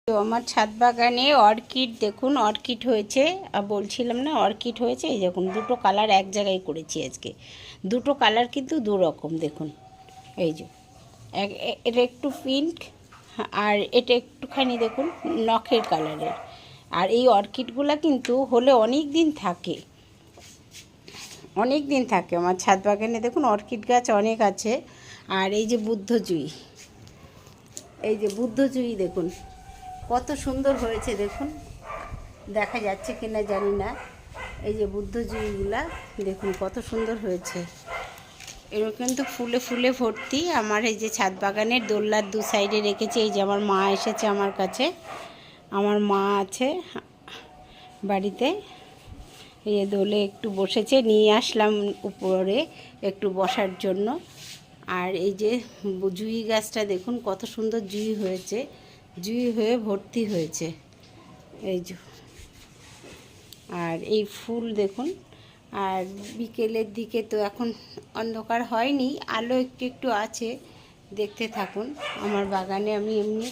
তো আমার ছাদ বাগানে অর্কিড দেখুন, অর্কিড হয়েছে। বলছিলাম না অর্কিড হয়েছে, এই দেখুন দুটো কালার এক জায়গায় করেছি আজকে। দুটো কালার কিন্তু দু রকম দেখুন। এই যে এটা একটু পিঙ্ক আর এটা একটুখানি দেখুন নখের কালারের। আর এই অর্কিডগুলো কিন্তু হলে অনেক দিন থাকে, অনেক দিন থাকে। আমার ছাদ বাগানে দেখুন অর্কিড গাছ অনেক আছে। আর এই যে বুদ্ধজুঁই, এই যে বুদ্ধজুঁই দেখুন কত সুন্দর হয়েছে দেখুন, দেখা যাচ্ছে কিনা জানি না। এই যে বুদ্ধজুঁইগুলা দেখুন কত সুন্দর হয়েছে। এরকম কিন্তু ফুলে ফুলে ভর্তি। আমার এই যে ছাদ বাগানের দোলনার দু সাইডে রেখেছি। এই যে আমার মা এসেছে আমার কাছে, আমার মা আছে বাড়িতে। এই যে দোলে একটু বসেছে, নিয়ে আসলাম উপরে একটু বসার জন্য। আর এই যে জুঁই গাছটা দেখুন কত সুন্দর জুঁই হয়েছে, জুঁই হয়ে ভর্তি হয়েছে এই যে। আর এই ফুল দেখুন। আর বিকেলের দিকে তো এখন অন্ধকার হয়নি, আলো একটু একটু আছে, দেখতে থাকুন। আমার বাগানে আমি এমনি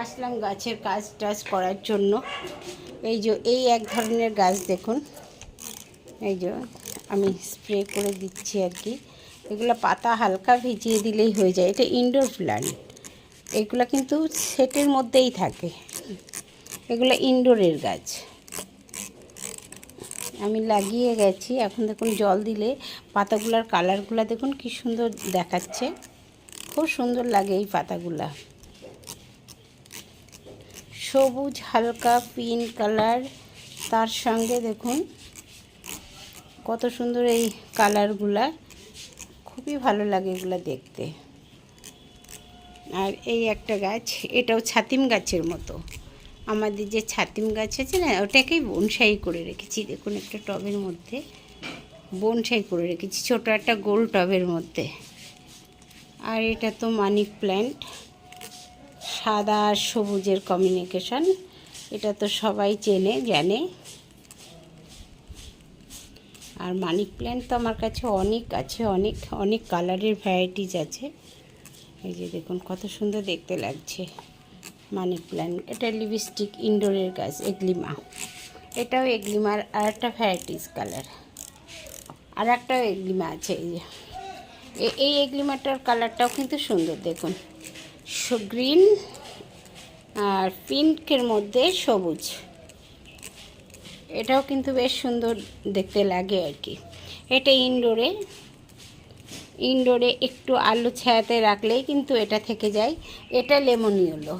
আসলাম গাছের কাজ টাজ করার জন্য। এই যে এই এক ধরনের গাছ দেখুন, এই যে আমি স্প্রে করে দিচ্ছি আর কি। এগুলো পাতা হালকা ভিজিয়ে দিলেই হয়ে যায়। এটা ইনডোর প্ল্যান্ট, এগুলো কিন্তু সেটের মধ্যেই থাকে, এগুলো ইনডোরের গাছ। আমি লাগিয়ে গেছি, এখন দেখুন জল দিলে পাতাগুলোর কালারগুলো দেখুন কি সুন্দর দেখাচ্ছে, খুব সুন্দর লাগে এই পাতাগুলা। সবুজ হালকা পিঙ্ক কালার, তার সঙ্গে দেখুন কত সুন্দর এই কালারগুলা, খুবই ভালো লাগে এগুলো দেখতে। আর এই একটা গাছ, এটাও ছাতিম গাছের মতো। আমাদের যে ছাতিম গাছ আছে না, ওটাকেই বনসাই করে রেখেছি দেখুন, একটা টবের মধ্যে বনসাই করে রেখেছি, ছোটো একটা গোল টবের মধ্যে। আর এটা তো মানি প্ল্যান্ট, সাদা আর সবুজের কমিউনিকেশন, এটা তো সবাই চেনে জানে। আর মানি প্ল্যান্ট তো আমার কাছে অনেক আছে, অনেক অনেক কালারের ভ্যারাইটিস আছে। এই যে দেখুন কত সুন্দর দেখতে লাগছে মানি প্ল্যান্ট। এটা লিপস্টিক ইনডোরের গাছ, এগ্লিমা। এটাও এগ্লিমার আর একটা ভ্যারাইটিস কালার। আর একটাও এগ্লিমা আছে, এই যে এই এগ্লিমাটার কালারটাও কিন্তু সুন্দর দেখুন, গ্রিন আর পিঙ্কের মধ্যে সবুজ। এটাও কিন্তু বেশ সুন্দর দেখতে লাগে আর কি। এটা ইনডোরে, ইনডোরে একটু আলো ছায়াতে রাখলেই কিন্তু এটা থেকে যায়। এটা লেমন ইয়েলো।